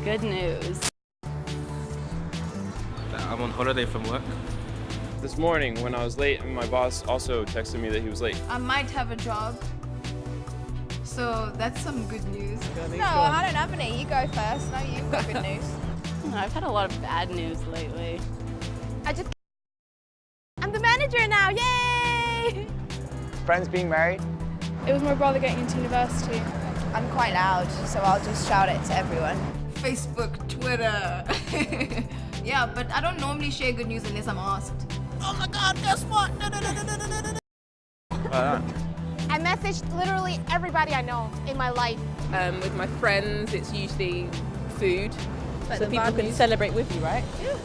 Good news. I'm on holiday from work. This morning when I was late, and my boss also texted me that he was late. I might have a job. So that's some good news. No, I don't have any. You go first. No, you've got good news. I've had a lot of bad news lately. I'm the manager now, yay! Friends being married. It was my brother getting into university. I'm quite loud, so I'll just shout it to everyone. Facebook, Twitter. Yeah, but I don't normally share good news unless I'm asked. Oh my God, guess what? I messaged literally everybody I know in my life. With my friends, it's usually food. So people can celebrate with you, right? Yeah.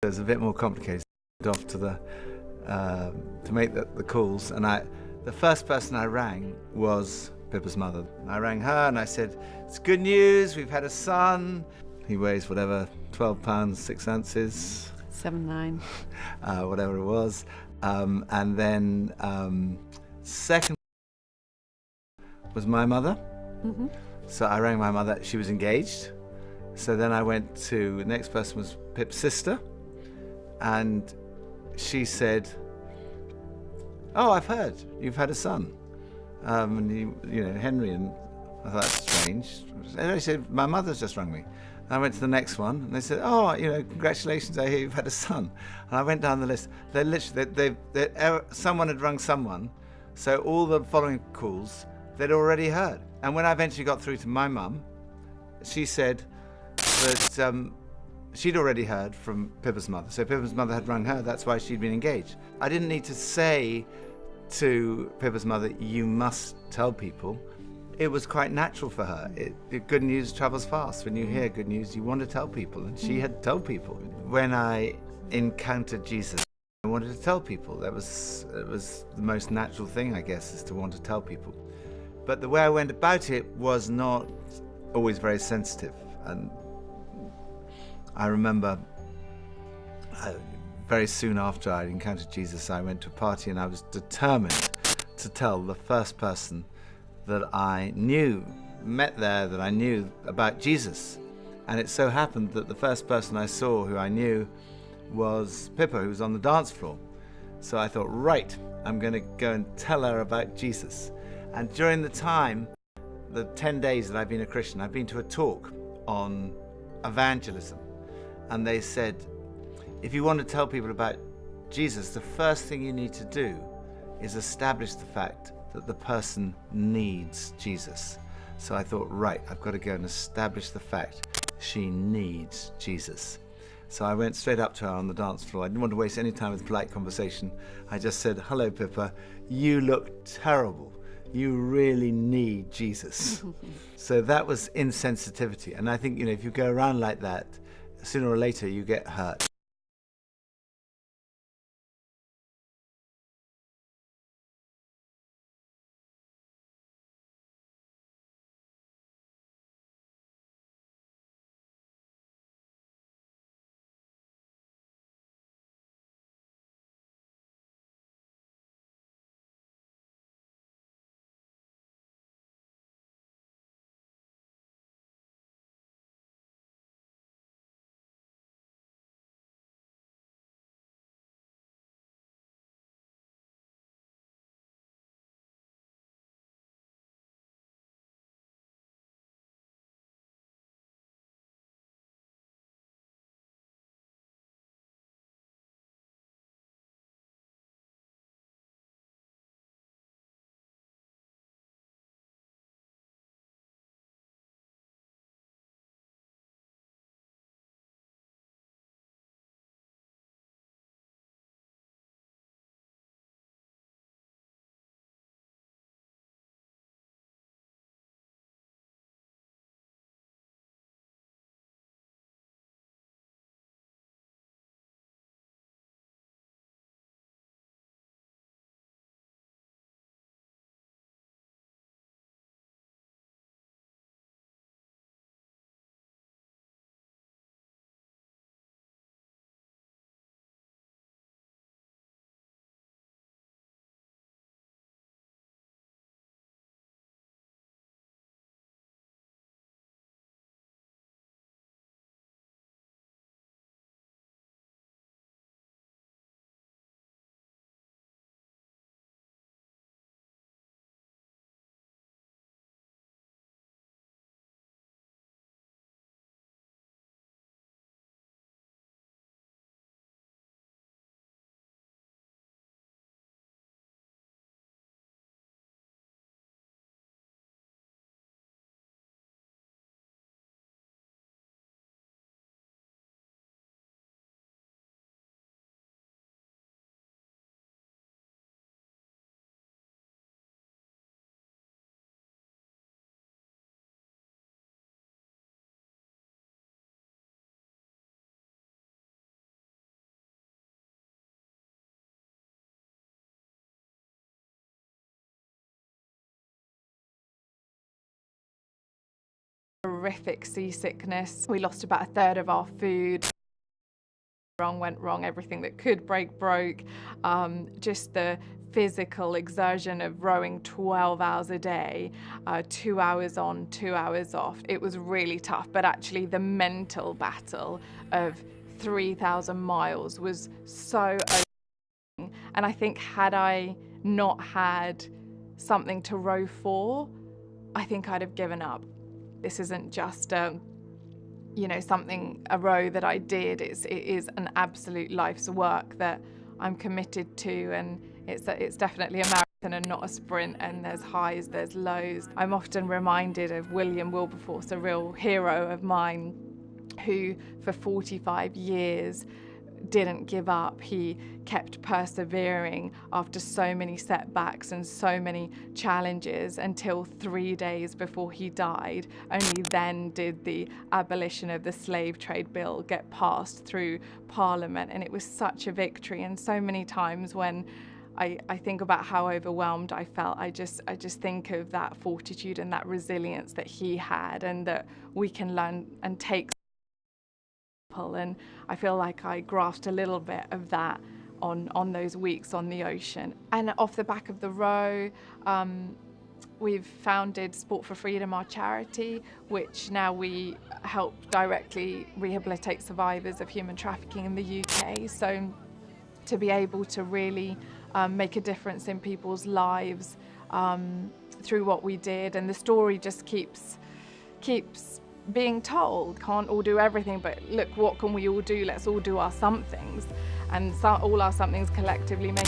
It's a bit more complicated. Off to the to make the calls, and the first person I rang was Pippa's mother. I rang her and I said, "It's good news. We've had a son. He weighs whatever, 12 pounds 6 ounces. 7'9". Whatever it was. And then second was my mother. So I rang my mother. She was engaged. So then I went to, the next person was Pip's sister. And she said, "Oh, I've heard you've had a son. And you know, Henry." And I thought, that's strange. And I said, "My mother's just rung me." And I went to the next one, and they said, "Oh, you know, congratulations, I hear you've had a son." And I went down the list. They literally, someone had rung someone, so all the following calls they'd already heard. And when I eventually got through to my mum, she said that she'd already heard from Pippa's mother. So Pippa's mother had rung her, that's why she'd been engaged. I didn't need to say to Pippa's mother, "You must tell people." It was quite natural for her. Good news travels fast. When you hear good news, you want to tell people, and she had told people. When I encountered Jesus, I wanted to tell people. It was the most natural thing, I guess, is to want to tell people. But the way I went about it was not always very sensitive. And I remember very soon after I encountered Jesus, I went to a party and I was determined to tell the first person that I met there, that I knew about Jesus. And it so happened that the first person I saw who I knew was Pippa, who was on the dance floor. So I thought, right, I'm going to go and tell her about Jesus. And during the time, the 10 days that I've been a Christian, I've been to a talk on evangelism. And they said, if you want to tell people about Jesus, the first thing you need to do is establish the fact that the person needs Jesus. So I thought, right, I've got to go and establish the fact she needs Jesus. So I went straight up to her on the dance floor. I didn't want to waste any time with polite conversation. I just said, "Hello, Pippa, you look terrible. You really need Jesus." So that was insensitivity. And I think, you know, if you go around like that, sooner or later you get hurt. Horrific seasickness. We lost about a third of our food. wrong went wrong, everything that could break broke. Just the physical exertion of rowing 12 hours a day, 2 hours on, 2 hours off. It was really tough, but actually the mental battle of 3,000 miles was so overwhelming. And I think had I not had something to row for, I think I'd have given up. This isn't just a row that I did. It is an absolute life's work that I'm committed to, and it's definitely a marathon and not a sprint, and there's highs, there's lows. I'm often reminded of William Wilberforce, a real hero of mine, who for 45 years didn't give up. He kept persevering after so many setbacks and so many challenges until 3 days before he died. Only then did the abolition of the slave trade bill get passed through Parliament, and it was such a victory. And so many times when I think about how overwhelmed I felt, I just think of that fortitude and that resilience that he had, and that we can learn and take. And I feel like I grasped a little bit of that on those weeks on the ocean. And off the back of the row, we've founded Sport for Freedom, our charity, which now we help directly rehabilitate survivors of human trafficking in the UK. So to be able to really make a difference in people's lives through what we did, and the story just keeps being told. Can't all do everything, but look, what can we all do? Let's all do our somethings, and all our somethings collectively make.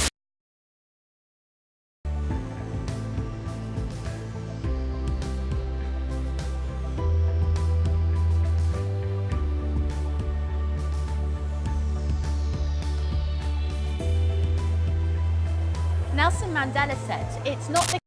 Nelson Mandela said, "It's not the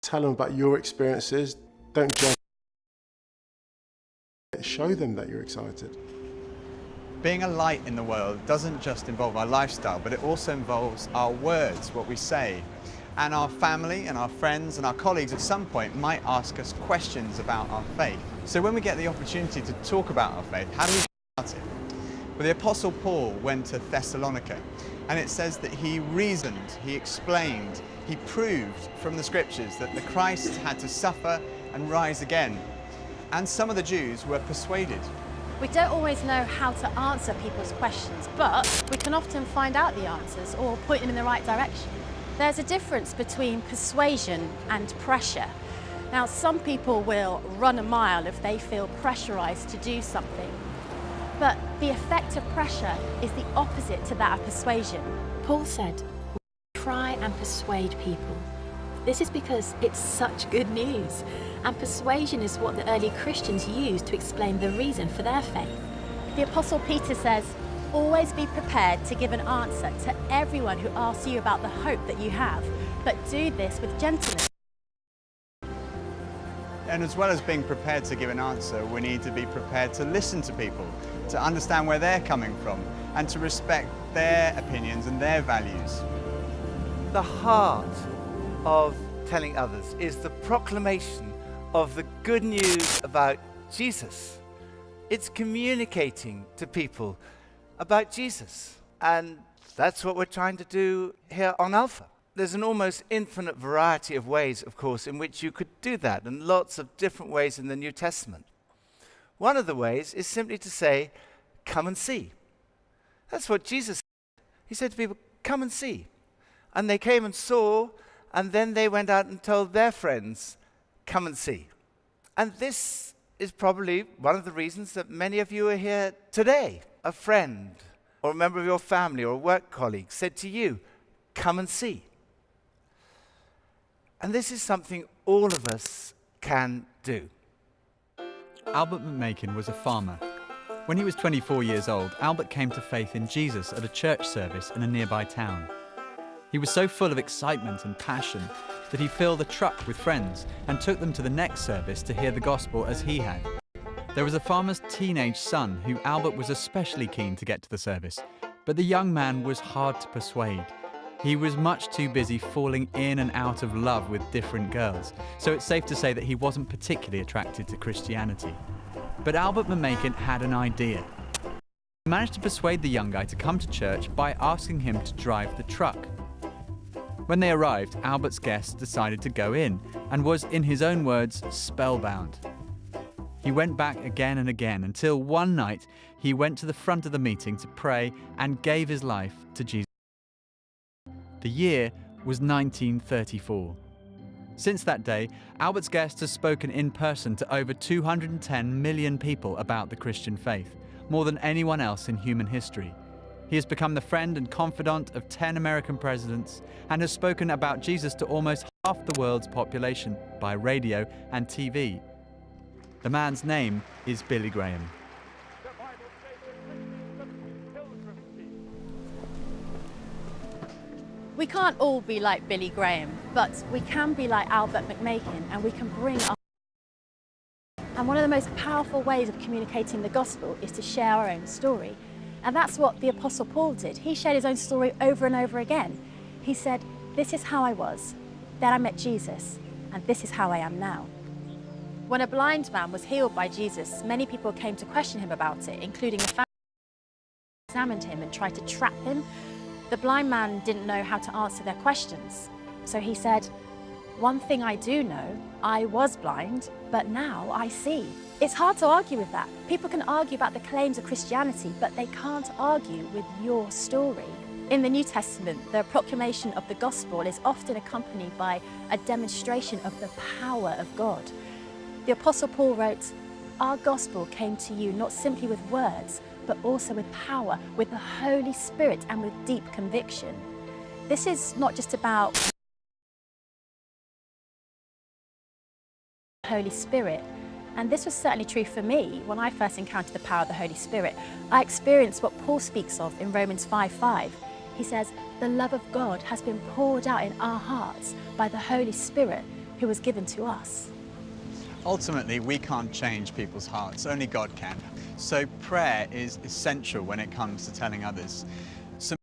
Tell them about your experiences. Don't judge. Show them that you're excited. Being a light in the world doesn't just involve our lifestyle, but it also involves our words, what we say. And our family and our friends and our colleagues at some point might ask us questions about our faith. So when we get the opportunity to talk about our faith, how do we start it? Well, the Apostle Paul went to Thessalonica, and it says that he reasoned, he explained, he proved from the scriptures that the Christ had to suffer and rise again. And some of the Jews were persuaded. We don't always know how to answer people's questions, but we can often find out the answers or point them in the right direction. There's a difference between persuasion and pressure. Now, some people will run a mile if they feel pressurized to do something, but the effect of pressure is the opposite to that of persuasion. Paul said, try and persuade people. This is because it's such good news, and persuasion is what the early Christians used to explain the reason for their faith. The Apostle Peter says, always be prepared to give an answer to everyone who asks you about the hope that you have, but do this with gentleness. And as well as being prepared to give an answer, we need to be prepared to listen to people, to understand where they're coming from, and to respect their opinions and their values. The heart of telling others is the proclamation of the good news about Jesus. It's communicating to people about Jesus. And that's what we're trying to do here on Alpha. There's an almost infinite variety of ways, of course, in which you could do that, and lots of different ways in the New Testament. One of the ways is simply to say, come and see. That's what Jesus said. He said to people, come and see. And they came and saw, and then they went out and told their friends, come and see. And this is probably one of the reasons that many of you are here today. A friend or a member of your family or a work colleague said to you, come and see. And this is something all of us can do. Albert McMakin was a farmer. When he was 24 years old, Albert came to faith in Jesus at a church service in a nearby town. He was so full of excitement and passion that he filled a truck with friends and took them to the next service to hear the gospel as he had. There was a farmer's teenage son who Albert was especially keen to get to the service, but the young man was hard to persuade. He was much too busy falling in and out of love with different girls, so it's safe to say that he wasn't particularly attracted to Christianity. But Albert McMakin had an idea. He managed to persuade the young guy to come to church by asking him to drive the truck. When they arrived, Albert's guest decided to go in and was, in his own words, spellbound. He went back again and again until one night he went to the front of the meeting to pray and gave his life to Jesus. The year was 1934. Since that day, Albert's guest has spoken in person to over 210 million people about the Christian faith, more than anyone else in human history. He has become the friend and confidant of 10 American presidents and has spoken about Jesus to almost half the world's population by radio and TV. The man's name is Billy Graham. We can't all be like Billy Graham, but we can be like Albert McMakin, and we can bring our... And one of the most powerful ways of communicating the gospel is to share our own story. And that's what the Apostle Paul did. He shared his own story over and over again. He said, this is how I was, then I met Jesus, and this is how I am now. When a blind man was healed by Jesus, many people came to question him about it, including a family who examined him and tried to trap him. The blind man didn't know how to answer their questions. So he said, one thing I do know, I was blind, but now I see. It's hard to argue with that. People can argue about the claims of Christianity, but they can't argue with your story. In the New Testament, the proclamation of the gospel is often accompanied by a demonstration of the power of God. The Apostle Paul wrote, our gospel came to you not simply with words, but also with power, with the Holy Spirit and with deep conviction. This is not just about the Holy Spirit. And this was certainly true for me when I first encountered the power of the Holy Spirit. I experienced what Paul speaks of in Romans 5:5. He says, the love of God has been poured out in our hearts by the Holy Spirit who was given to us. Ultimately, we can't change people's hearts, only God can. So prayer is essential when it comes to telling others. So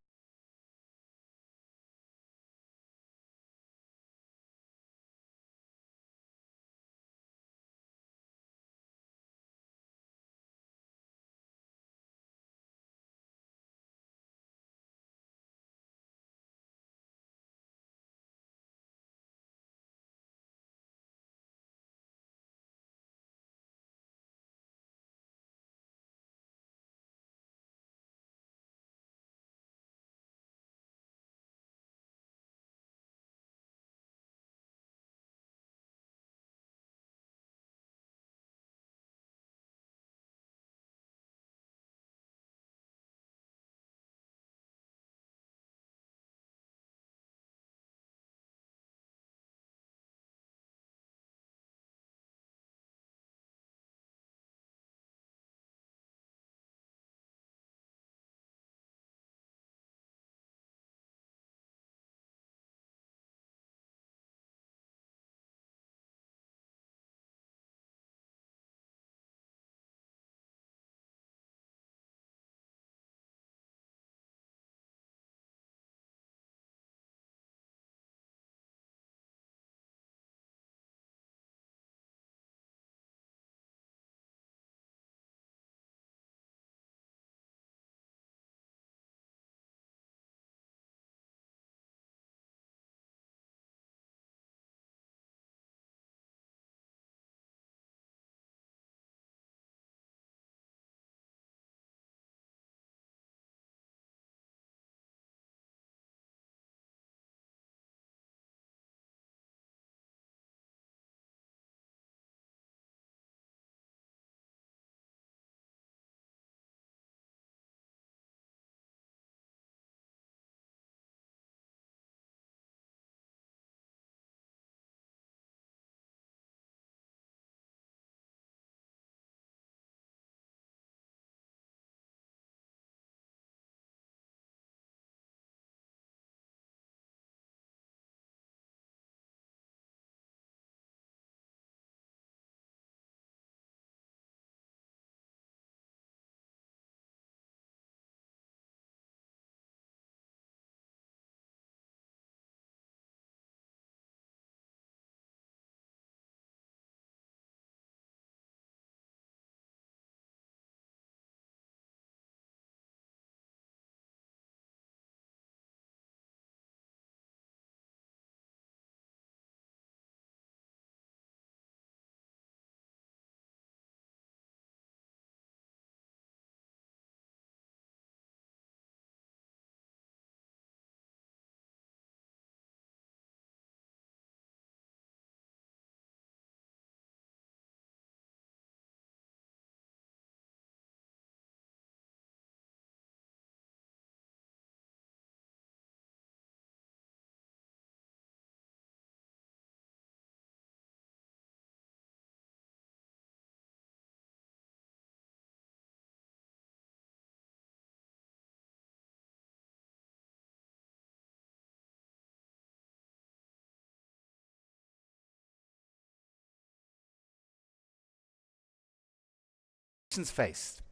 faced.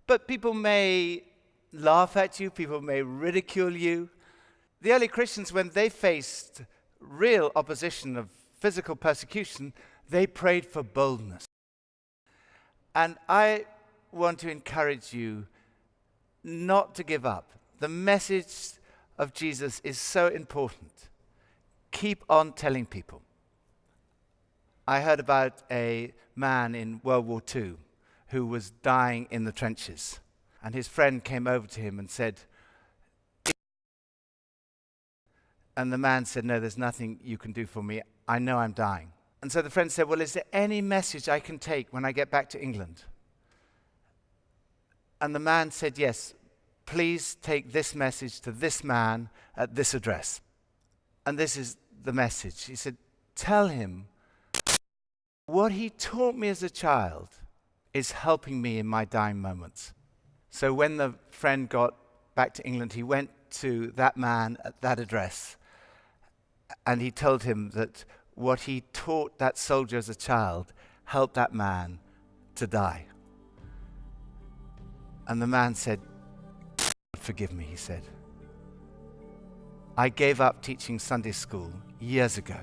But people may laugh at you, people may ridicule you. The early Christians, when they faced real opposition of physical persecution, they prayed for boldness. And I want to encourage you not to give up. The message of Jesus is so important. Keep on telling people. I heard about a man in World War II who was dying in the trenches. And his friend came over to him and said, and the man said, no, there's nothing you can do for me. I know I'm dying. And so the friend said, well, is there any message I can take when I get back to England? And the man said, yes, please take this message to this man at this address. And this is the message. He said, tell him what he taught me as a child is helping me in my dying moments. So when the friend got back to England, he went to that man at that address, and he told him that what he taught that soldier as a child helped that man to die. And the man said, "Forgive me," he said. "I gave up teaching Sunday school years ago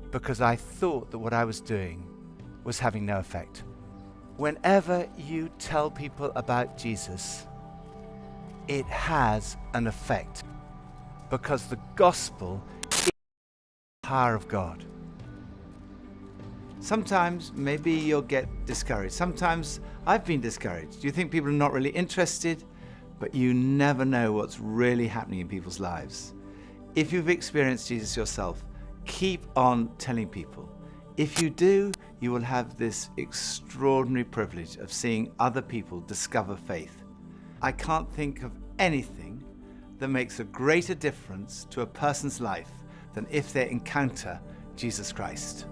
because I thought that what I was doing was having no effect." Whenever you tell people about Jesus, it has an effect because the gospel is the power of God. Sometimes maybe you'll get discouraged. Sometimes I've been discouraged. You think people are not really interested, but you never know what's really happening in people's lives. If you've experienced Jesus yourself, keep on telling people. If you do, you will have this extraordinary privilege of seeing other people discover faith. I can't think of anything that makes a greater difference to a person's life than if they encounter Jesus Christ.